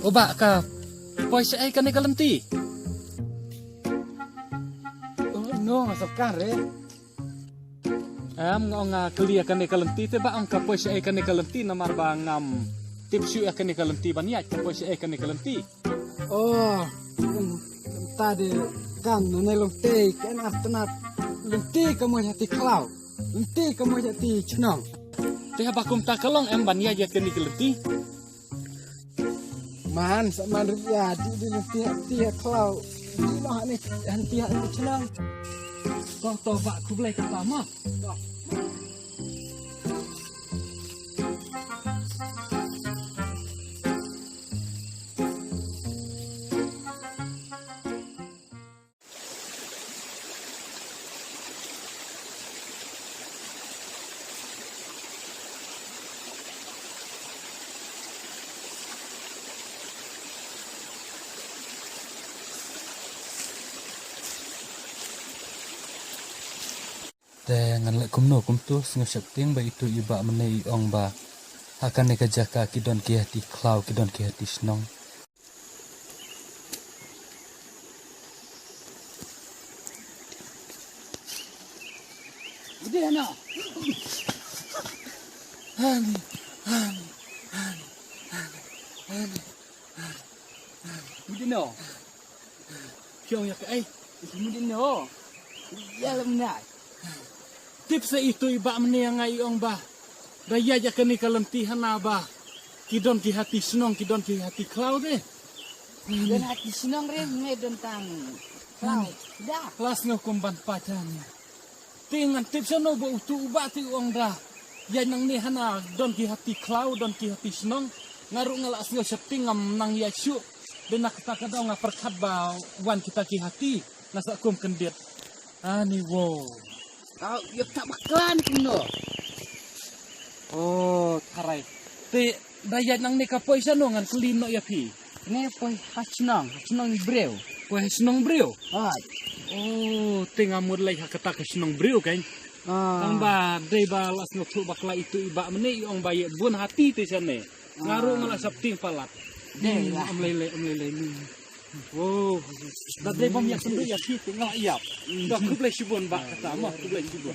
Oba ka pois ai kan kalenti. Oh no, masukkan re. Nga kelia kan kalenti te ba ang ka pois ai kan kalenti namar bangam tipsu kan kalenti banyak ka pois ai kan kalenti. Oh, tadi kan nelong te kan afternoon. Lenti kamu hati klau. Lenti kamu hati cenong. Te ba kum ta kalong em banyak ya kan kalenti. Man, sama rupiah di lenti klau. Di loh ni henti cenong. Kau tahu pak ku boleh kata mah. Dengan lek kumno kumtu ngusap ting ba itu iba menei ong ba akan neka jaka kidon ki hati klau kidon ki hati snong. Udah na. Hani. Udah no. Kyong ya kai. Udah no. Ya lemnai. Tips itu iba menei ngai ong ba. Raya jaka ni kalenti hana ba. Kidon ki hati snong kidon ki hati klau deh. Dan hati senang re medon tang. Klau. Dah. Kelas ngokumban pacan. Tingan tips no ba utu uba ti ong dah. Ya nang ni hana don ki hati klau don ki hati snong. Ngaru ngalak sio septing ngam nang ya syuk. Dan nak kita kadang perkat ba wan kita ki hati. Nasa kum kendit. Ani wo. Kau yuk tak bakalan kumno. Oh, tarai. Te daya nang ni kapoy sa no ngan kulino ya pi. Ni poi hasnang breu. Poy snong brio. Ai. Oh, tinga mulai hakata ka snong brio kan. Ang ba dei ba las no tu bakla itu iba meni ong baye bun hati te sane. Ngaru ngala sapting palat. Dei lah. Om lele ni. Oh, dai bom yak sendu ya pi tinga iap. Dak ku blai sibon ba kata mah ku blai sibon.